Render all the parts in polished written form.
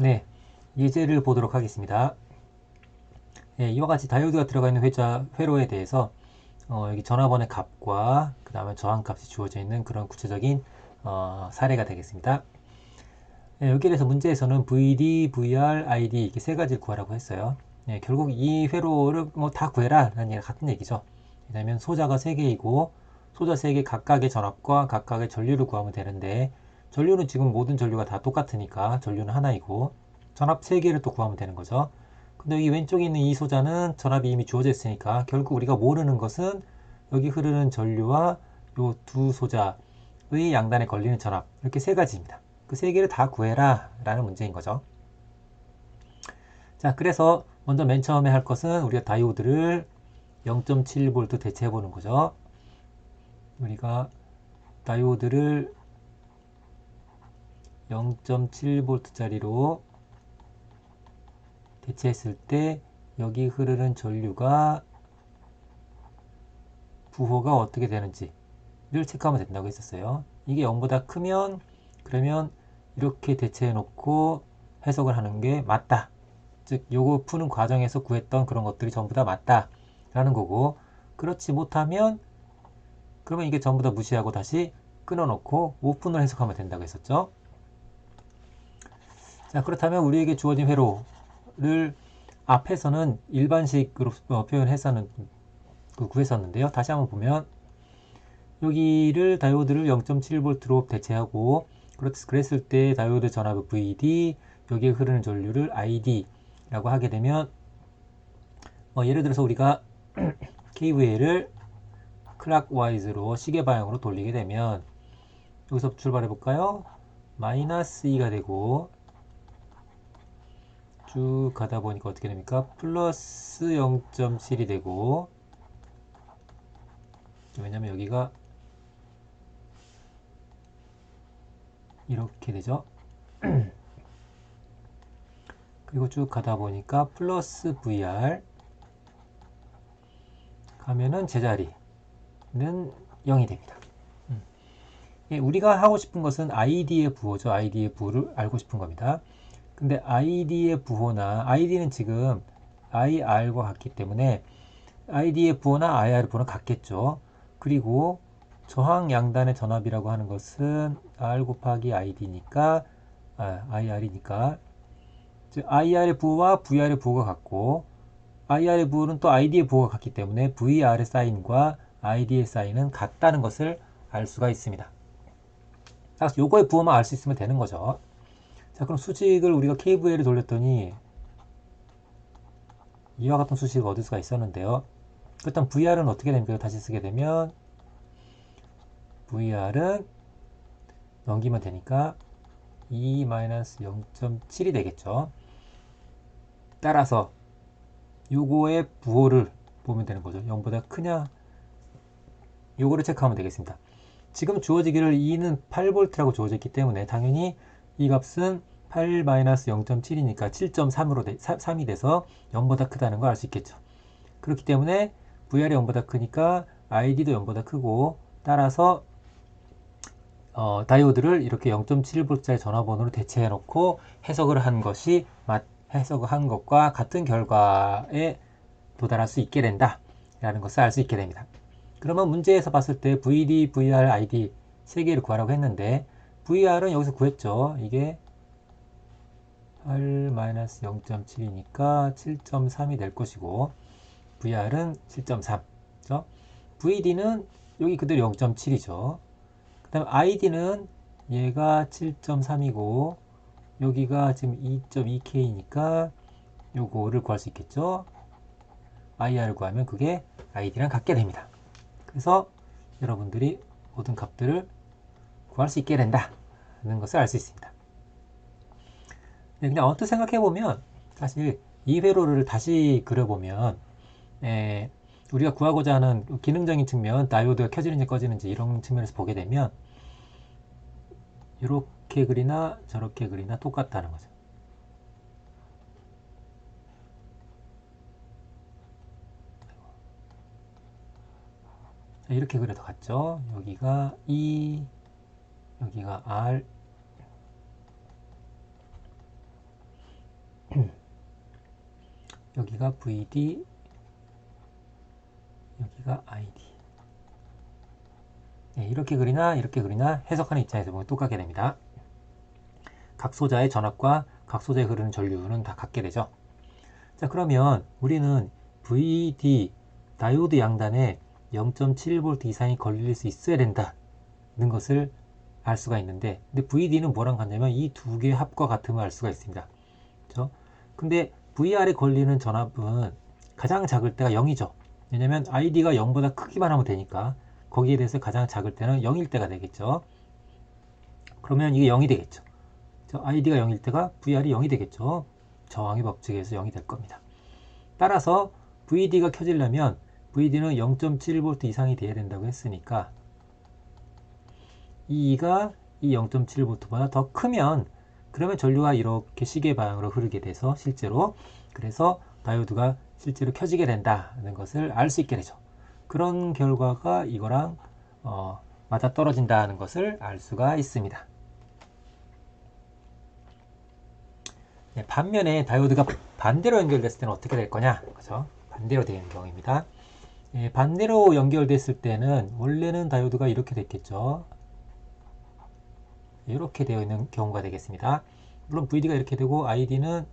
네, 예제를 보도록 하겠습니다. 네, 이와 같이 다이오드가 들어가 있는 회로에 대해서 여기 전화번의 값과 그 다음에 저항값이 주어져 있는 그런 구체적인 사례가 되겠습니다. 네, 여기에 대해서 문제에서는 VD, VR, ID 이렇게 세 가지를 구하라고 했어요. 네, 결국 이 회로를 뭐 다 구해라 라는 얘기 같은 얘기죠. 왜냐하면 소자가 3개이고 소자 3개 각각의 전압과 각각의 전류를 구하면 되는데 전류는 지금 모든 전류가 다 똑같으니까 전류는 하나이고 전압 3개를 또 구하면 되는 거죠. 근데 여기 왼쪽에 있는 이 소자는 전압이 이미 주어져 있으니까 결국 우리가 모르는 것은 여기 흐르는 전류와 요 두 소자의 양단에 걸리는 전압 이렇게 세 가지입니다. 그 세 개를 다 구해라 라는 문제인 거죠. 자, 그래서 먼저 맨 처음에 할 것은 우리가 다이오드를 0.7V 대체해 보는 거죠. 우리가 다이오드를 0.7V짜리로 대체했을 때 여기 흐르는 전류가 부호가 어떻게 되는지를 체크하면 된다고 했었어요. 이게 0보다 크면 그러면 이렇게 대체해 놓고 해석을 하는 게 맞다. 즉 요거 푸는 과정에서 구했던 그런 것들이 전부 다 맞다 라는 거고, 그렇지 못하면 그러면 이게 전부 다 무시하고 다시 끊어놓고 오픈을 해석하면 된다고 했었죠. 자, 그렇다면 우리에게 주어진 회로를 앞에서는 일반식으로 구했었는데요. 다시 한번 보면 여기를 다이오드를 0.7V로 대체하고 그랬을 때 다이오드 전압의 VD, 여기에 흐르는 전류를 ID라고 하게 되면 예를 들어서 우리가 KVL을 클락와이즈로 시계 방향으로 돌리게 되면 여기서 출발해 볼까요? 마이너스 2가 되고 쭉 가다 보니까 어떻게 됩니까? 플러스 0.7이 되고, 왜냐면 여기가 이렇게 되죠. 그리고 쭉 가다 보니까 플러스 VR 가면은 제자리는 0이 됩니다. 예, 우리가 하고 싶은 것은 ID의 부호죠. ID의 부호를 알고 싶은 겁니다. 근데 ID의 부호나 ID는 지금 IR과 같기 때문에 ID의 부호나 IR 부호는 같겠죠. 그리고 저항 양단의 전압이라고 하는 것은 R 곱하기 ID니까 IR이니까 IR의 부호와 VR의 부호가 같고 IR의 부호는 또 ID의 부호가 같기 때문에 VR의 사인과 ID의 사인은 같다는 것을 알 수가 있습니다. 그래서 요거의 부호만 알 수 있으면 되는 거죠. 자, 그럼 수직을 우리가 KVL을 돌렸더니 이와 같은 수식을 얻을 수가 있었는데요. 일단 VR은 어떻게 됩니까? 다시 쓰게 되면 VR은 넘기면 되니까 2-0.7이 되겠죠. 따라서 요거의 부호를 보면 되는 거죠. 0보다 크냐? 요거를 체크하면 되겠습니다. 지금 주어지기를 2는 8V라고 주어져 있기 때문에 당연히 이 값은 8-0.7이니까 7.3이 돼서 0보다 크다는 걸 알 수 있겠죠. 그렇기 때문에 VR이 0보다 크니까 ID도 0보다 크고, 따라서 다이오드를 이렇게 0.7V짜리 전화번호로 대체해 놓고 해석을 한 것과 같은 결과에 도달할 수 있게 된다 라는 것을 알 수 있게 됩니다. 그러면 문제에서 봤을 때 VD, VR, ID 세 개를 구하라고 했는데 VR은 여기서 구했죠. 이게 8-0.7이니까 7.3이 될 것이고 VR은 7.3. 그죠? VD는 여기 그대로 0.7이죠. 그 다음에 ID는 얘가 7.3이고 여기가 지금 2.2K니까 요거를 구할 수 있겠죠. IR을 구하면 그게 ID랑 같게 됩니다. 그래서 여러분들이 모든 값들을 구할 수 있게 된다는 것을 알 수 있습니다. 네, 그냥 언뜻 생각해보면 사실 이 회로를 다시 그려보면 우리가 구하고자 하는 기능적인 측면, 다이오드가 켜지는지 꺼지는지 이런 측면에서 보게 되면 이렇게 그리나 저렇게 그리나 똑같다는 거죠. 이렇게 그려도 같죠. 여기가 E, 여기가 R, 여기가 VD, 여기가 ID. 네, 이렇게 그리나 이렇게 그리나 해석하는 입장에서 보면 똑같게 됩니다. 각 소자의 전압과 각 소자에 흐르는 전류는 다 같게 되죠. 자, 그러면 우리는 VD 다이오드 양단에 0.7V 이상이 걸릴 수 있어야 된다는 것을 알 수가 있는데, 근데 VD는 뭐랑 같냐면 이 두 개의 합과 같음을 알 수가 있습니다. 그렇죠? 근데 VR에 걸리는 전압은 가장 작을 때가 0이죠. 왜냐면 ID가 0보다 크기만 하면 되니까 거기에 대해서 가장 작을 때는 0일 때가 되겠죠. 그러면 이게 0이 되겠죠. ID가 0일 때가 VR이 0이 되겠죠. 저항의 법칙에 의해서 0이 될 겁니다. 따라서 VD가 켜지려면 VD는 0.7V 이상이 돼야 된다고 했으니까 E가 이 0.7V보다 더 크면, 그러면 전류가 이렇게 시계 방향으로 흐르게 돼서 실제로, 그래서 다이오드가 실제로 켜지게 된다는 것을 알 수 있게 되죠. 그런 결과가 이거랑 맞아 떨어진다는 것을 알 수가 있습니다. 네, 반면에 다이오드가 반대로 연결됐을 때는 어떻게 될 거냐? 그죠? 반대로 되는 경우입니다. 예, 반대로 연결됐을 때는 원래는 다이오드가 이렇게 됐겠죠. 이렇게 되어 있는 경우가 되겠습니다. 물론 VD가 이렇게 되고 ID는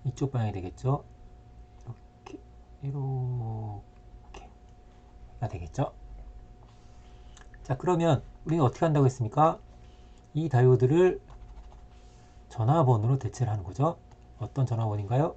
이쪽 방향이 되겠죠. 이렇게가 되겠죠. 자, 그러면 우리는 어떻게 한다고 했습니까? 이 다이오드를 전화번호로 대체를 하는 거죠. 어떤 전화번호인가요?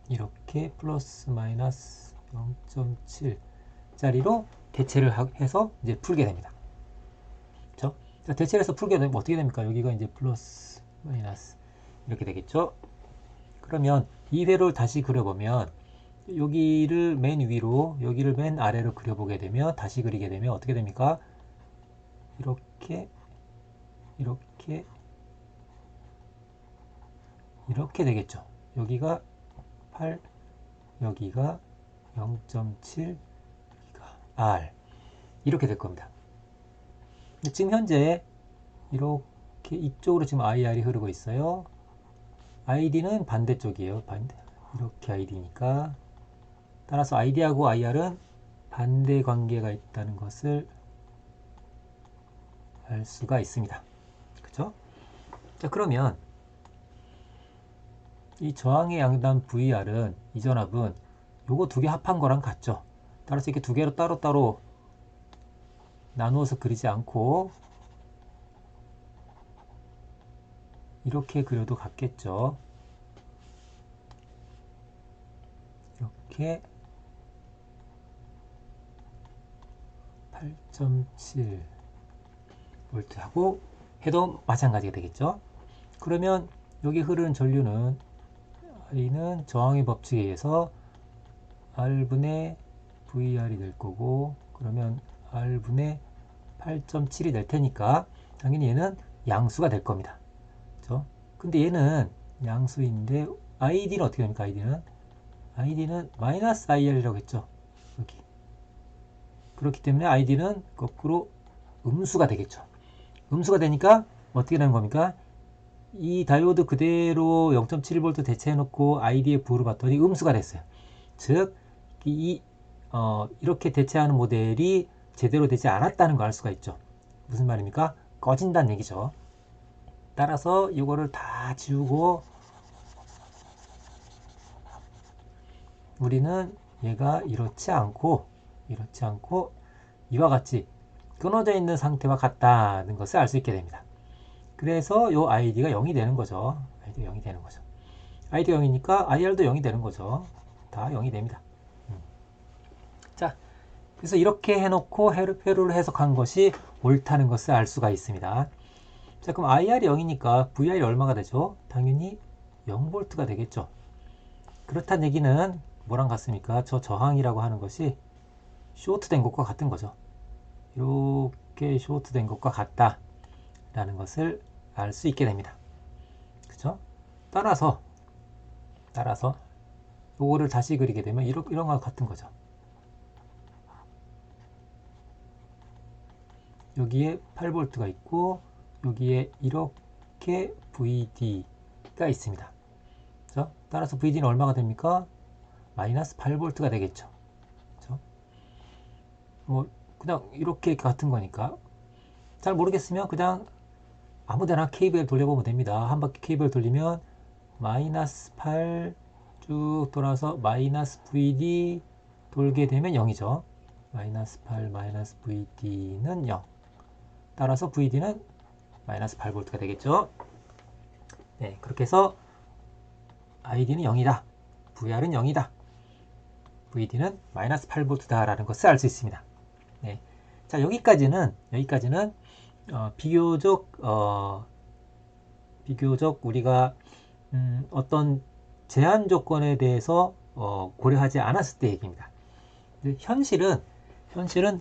이렇게 플러스 마이너스 0.7 짜리로 대체를 해서 이제 풀게 됩니다. 그렇죠? 자, 대체를 해서 풀게 되면 어떻게 됩니까? 여기가 이제 플러스 마이너스 이렇게 되겠죠. 그러면 이 회로를 다시 그려보면 여기를 맨 위로, 여기를 맨 아래로 그려보게 되면, 다시 그리게 되면 어떻게 됩니까? 이렇게 이렇게 되겠죠. 여기가 8, 여기가 0.7, 여기가 R 이렇게 될 겁니다. 지금 현재 이렇게 이쪽으로 지금 IR이 흐르고 있어요. ID는 반대쪽이에요. 이렇게 ID니까, 따라서 ID하고 IR은 반대 관계가 있다는 것을 알 수가 있습니다. 그죠? 자, 그러면 이 저항의 양단 VR은, 이 전압은 요거 두 개 합한 거랑 같죠. 따라서 이렇게 두 개로 따로따로 나누어서 그리지 않고 이렇게 그려도 같겠죠. 이렇게 8.7 볼트하고 해도 마찬가지가 되겠죠. 그러면 여기 흐르는 전류는 I는 저항의 법칙에 의해서 R분의 VR이 될 거고, 그러면 R분의 8.7이 될 테니까 당연히 얘는 양수가 될 겁니다. 그렇죠? 근데 얘는 양수인데 ID는 어떻게 됩니까? ID는 마이너스 IR이라고 했죠. 여기. 그렇기 때문에 ID는 거꾸로 음수가 되겠죠. 음수가 되니까 어떻게 되는 겁니까? 이 다이오드 그대로 0.7V 대체해 놓고 ID에 부호를 봤더니 음수가 됐어요. 즉, 이렇게 대체하는 모델이 제대로 되지 않았다는 걸 알 수가 있죠. 무슨 말입니까? 꺼진다는 얘기죠. 따라서 이거를 다 지우고 우리는 얘가 이렇지 않고 이와 같이 끊어져 있는 상태와 같다는 것을 알 수 있게 됩니다. 그래서 요 ID가 0이 되는 거죠. ID가 0이 되는 거죠. ID가 0이니까 IR도 0이 되는 거죠. 다 0이 됩니다. 자, 그래서 이렇게 해놓고 회로를 해석한 것이 옳다는 것을 알 수가 있습니다. 자, 그럼 IR이 0이니까 VR이 얼마가 되죠? 당연히 0V가 되겠죠. 그렇다는 얘기는 뭐랑 같습니까? 저 저항이라고 하는 것이 쇼트된 것과 같은 거죠. 이렇게 쇼트된 것과 같다라는 것을 알 수 있게 됩니다. 그죠? 따라서 요거를 다시 그리게 되면 이런 것과 같은 거죠. 여기에 8V가 있고 여기에 이렇게 이렇게 VD가 있습니다. 그렇죠? 따라서 VD는 얼마가 됩니까? 마이너스 8V가 되겠죠. 그렇죠? 뭐 그냥 이렇게 같은 거니까. 잘 모르겠으면 그냥 아무데나 케이블 돌려보면 됩니다. 한 바퀴 케이블 돌리면 마이너스 8 쭉 돌아서 마이너스 VD 돌게 되면 0이죠. 마이너스 8 마이너스 VD는 0. 따라서 VD는 마이너스 8V가 되겠죠. 네, 그렇게 해서 ID는 0이다. VR은 0이다. VD는 마이너스 8V다 라는 것을 알 수 있습니다. 네. 자, 여기까지는 비교적 우리가 어떤 제한 조건에 대해서 고려하지 않았을 때 얘기입니다. 현실은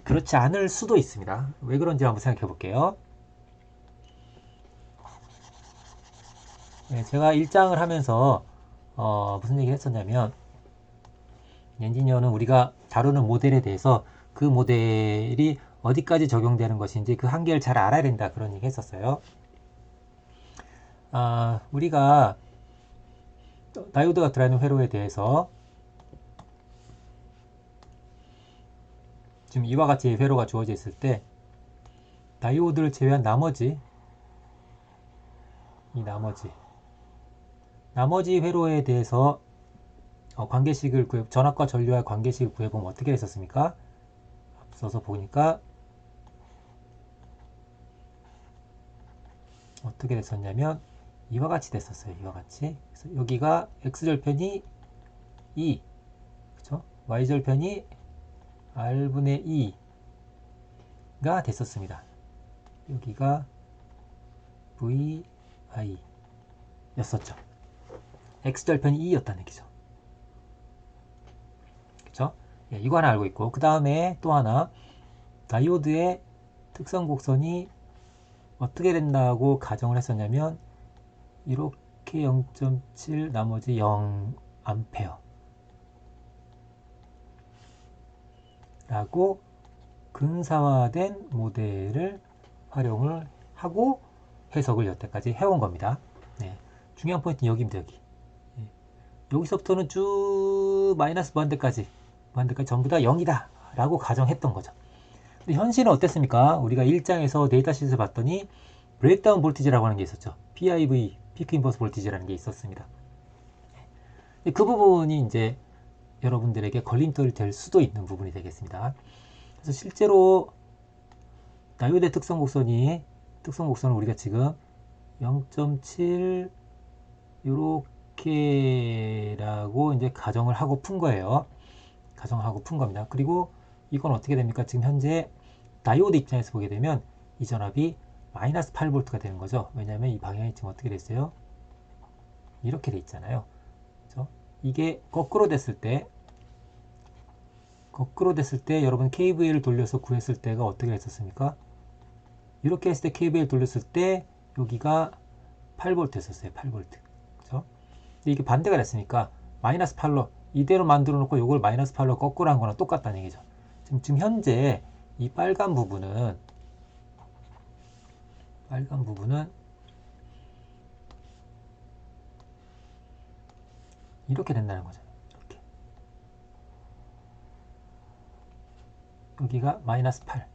그렇지 않을 수도 있습니다. 왜 그런지 한번 생각해 볼게요. 네, 제가 1장을 하면서 무슨 얘기를 했었냐면, 엔지니어는 우리가 다루는 모델에 대해서 그 모델이 어디까지 적용되는 것인지 그 한계를 잘 알아야 된다, 그런 얘기 했었어요. 우리가 다이오드가 들어있는 회로에 대해서 지금 이와 같이 회로가 주어져 있을 때 다이오드를 제외한 나머지 회로에 대해서 관계식을 전압과 전류와 관계식을 구해보면 어떻게 됐었습니까? 앞서서 보니까 어떻게 됐었냐면 이와 같이 됐었어요. 이와 같이. 그래서 여기가 x절편이 2, 그렇죠? y절편이 r분의 2가 됐었습니다. 여기가 vi 였었죠. x절편이 2였다는 얘기죠. 그렇죠? 예, 이거 하나 알고 있고, 그 다음에 또 하나, 다이오드의 특성 곡선이 어떻게 된다고 가정을 했었냐면 이렇게 0.7 나머지 0A 라고 근사화된 모델을 활용을 하고 해석을 여태까지 해온 겁니다. 네. 중요한 포인트는 여기입니다. 여기. 네. 여기서부터는 쭉 마이너스 무한대까지 전부 다 0이다 라고 가정했던 거죠. 근데 현실은 어땠습니까? 우리가 1장에서 데이터시트를 봤더니 브레이크다운 볼티지라고 하는 게 있었죠. PIV, 피크 인버스 볼티지라는 게 있었습니다. 그 부분이 이제 여러분들에게 걸림돌이 될 수도 있는 부분이 되겠습니다. 그래서 실제로 다이오드의 특성 곡선을 우리가 지금 0.7 요렇게라고 이제 가정을 하고 푼 거예요. 가정하고 푼 겁니다. 그리고 이건 어떻게 됩니까? 지금 현재 다이오드 입장에서 보게 되면 이 전압이 마이너스 8V가 되는 거죠. 왜냐하면 이 방향이 지금 어떻게 됐어요? 이렇게 돼 있잖아요. 그렇죠? 이게 거꾸로 됐을 때 여러분 KVL을 돌려서 구했을 때가 어떻게 됐었습니까? 이렇게 했을 때 KVL 돌렸을 때 여기가 8V 했었어요. 8V. 그렇죠? 근데 이게 반대가 됐으니까 마이너스 8로 이대로 만들어 놓고 이걸 마이너스 8로 거꾸로 한 거랑 똑같다는 얘기죠. 지금 현재 이 빨간 부분은 이렇게 된다는 거죠. 이렇게. 여기가 마이너스 8.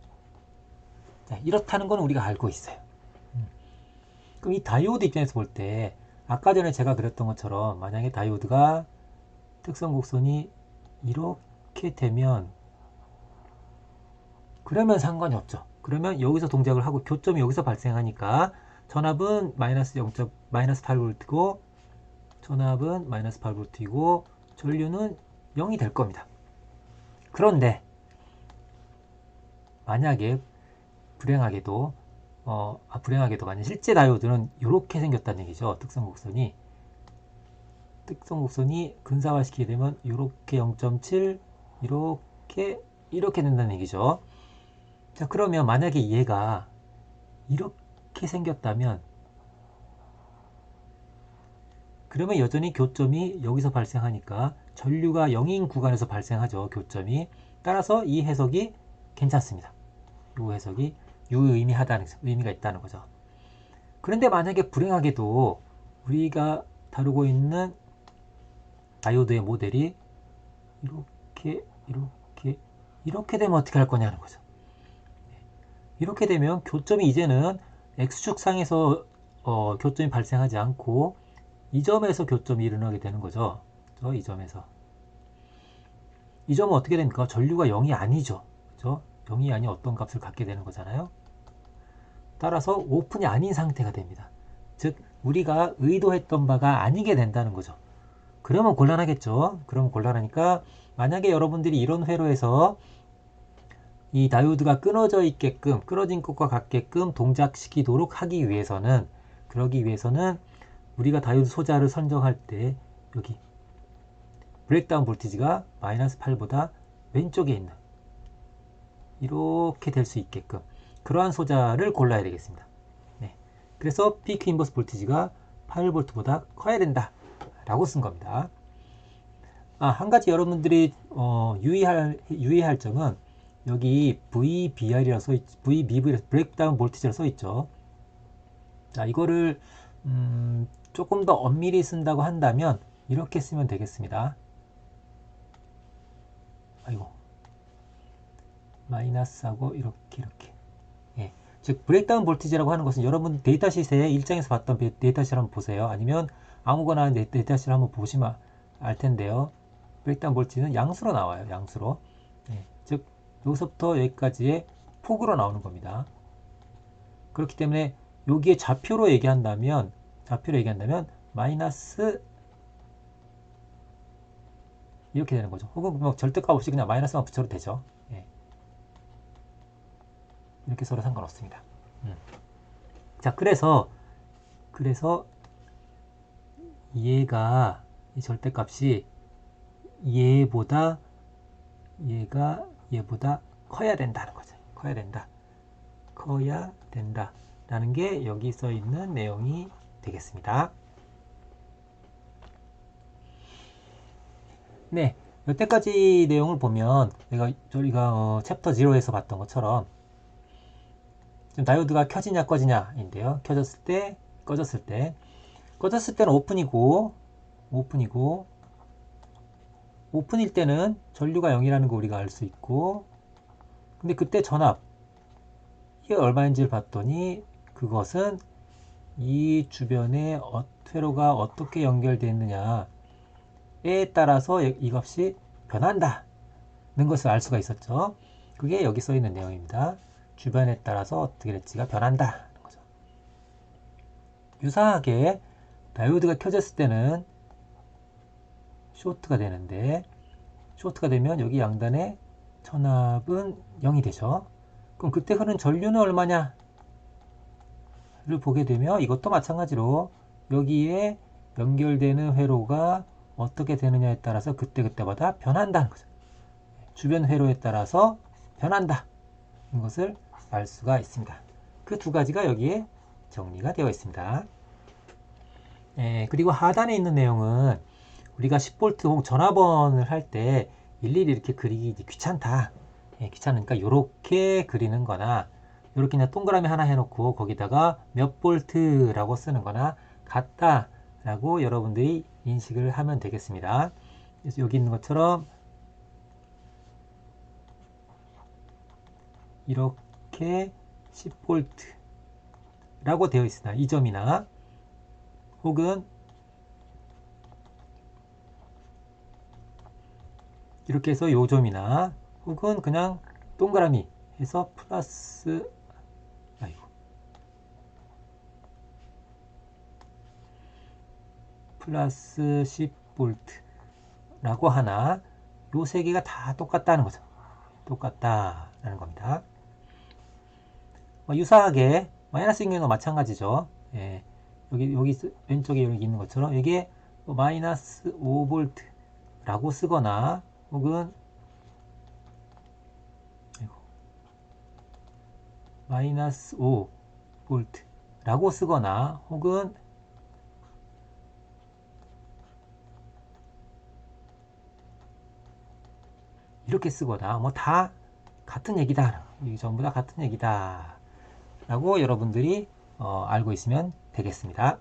자, 이렇다는 건 우리가 알고 있어요. 그럼 이 다이오드 입장에서 볼 때 아까 전에 제가 그렸던 것처럼 만약에 다이오드가 특성 곡선이 이렇게 되면 그러면 상관이 없죠. 그러면 여기서 동작을 하고 교점이 여기서 발생하니까 전압은 마이너스 8V고 전압은 마이너스 8V이고 전류는 0이 될 겁니다. 그런데 만약에 불행하게도 아니 실제 다이오드는 이렇게 생겼다는 얘기죠. 특성 곡선이 근사화시키게 되면 이렇게 0.7 이렇게 된다는 얘기죠. 자, 그러면 만약에 얘가 이렇게 생겼다면 그러면 여전히 교점이 여기서 발생하니까 전류가 0인 구간에서 발생하죠. 교점이. 따라서 이 해석이 괜찮습니다. 이 해석이 유의미가 있다는 거죠. 그런데 만약에 불행하게도 우리가 다루고 있는 다이오드의 모델이 이렇게 되면 어떻게 할 거냐는 거죠. 이렇게 되면 교점이 이제는 X축상에서 교점이 발생하지 않고 이 점에서 교점이 일어나게 되는 거죠. 이 점에서. 이 점은 어떻게 됩니까? 전류가 0이 아니죠. 그죠? 0이 아닌 어떤 값을 갖게 되는 거잖아요. 따라서 오픈이 아닌 상태가 됩니다. 즉 우리가 의도했던 바가 아니게 된다는 거죠. 그러면 곤란하겠죠. 그러면 곤란하니까 만약에 여러분들이 이런 회로에서 이 다이오드가 끊어져 있게끔, 끊어진 것과 같게끔 동작시키도록 하기 위해서는, 그러기 위해서는 우리가 다이오드 소자를 선정할 때 여기 브레이크다운 볼티지가 마이너스 8보다 왼쪽에 있는 이렇게 될 수 있게끔 그러한 소자를 골라야 되겠습니다. 네. 그래서 피크 인버스 볼티지가 8V보다 커야 된다 라고 쓴 겁니다. 한 가지 여러분들이 유의할 점은 여기 VBR이라고 써있죠. VBV라서 브레이크다운 볼티지라고 써있죠. 자, 이거를 조금 더 엄밀히 쓴다고 한다면 이렇게 쓰면 되겠습니다. 아이고, 마이너스하고 이렇게 예. 즉 브레이크다운 볼티지라고 하는 것은 여러분 데이터시트에 1장에서 봤던 데이터시트를 한번 보세요. 아니면 아무거나 데이터시트를 한번 보시면 알 텐데요. 브레이크다운 볼티지는 양수로 나와요. 양수로. 예. 즉 여기서부터 여기까지의 폭으로 나오는 겁니다. 그렇기 때문에 여기에 좌표로 얘기한다면 마이너스 이렇게 되는 거죠. 혹은 뭐 절대값 없이 그냥 마이너스만 붙여도 되죠. 예. 이렇게 서로 상관없습니다. 자, 그래서 얘가 이 절대값이 얘보다 커야 된다는 거죠. 커야 된다 라는 게 여기 써 있는 내용이 되겠습니다. 네, 여태까지 내용을 보면 저희가 챕터 0에서 봤던 것처럼 지금 다이오드가 켜지냐 꺼지냐 인데요. 켜졌을 때, 꺼졌을 때는 오픈일 때는 전류가 0이라는 거 우리가 알 수 있고, 근데 그때 전압 이게 얼마인지를 봤더니 그것은 이 주변에 회로가 어떻게 연결되어 있느냐에 따라서 이 값이 변한다는 것을 알 수가 있었죠. 그게 여기 써 있는 내용입니다. 주변에 따라서 어떻게 될지가 변한다는 거죠. 유사하게 다이오드가 켜졌을 때는 쇼트가 되는데, 쇼트가 되면 여기 양단의 전압은 0이 되죠. 그럼 그때 흐르는 전류는 얼마냐 를 보게 되면 이것도 마찬가지로 여기에 연결되는 회로가 어떻게 되느냐에 따라서 그때마다 변한다는 거죠. 주변 회로에 따라서 변한다 는 것을 알 수가 있습니다. 그 두 가지가 여기에 정리가 되어 있습니다. 그리고 하단에 있는 내용은 우리가 10V 혹은 전화번을 할 때 일일이 이렇게 그리기 귀찮다. 귀찮으니까 이렇게 그리는 거나 이렇게 그냥 동그라미 하나 해놓고 거기다가 몇 볼트라고 쓰는 거나 같다 라고 여러분들이 인식을 하면 되겠습니다. 그래서 여기 있는 것처럼 이렇게 10V 라고 되어 있으나 이 점이나 혹은 이렇게 해서 요 점이나 혹은 그냥 동그라미 해서 플러스 10V 라고 하나 요 세 개가 다 똑같다는 거죠. 똑같다라는 겁니다. 유사하게 마이너스 경우도 마찬가지죠. 여기 왼쪽에 여기 있는 것처럼 이게 마이너스 5V 라고 쓰거나 혹은 마이너스 5V 라고 쓰거나 혹은 이렇게 쓰거나 뭐 다 같은 얘기다. 이 전부 다 같은 얘기다 라고 여러분들이 알고 있으면 되겠습니다.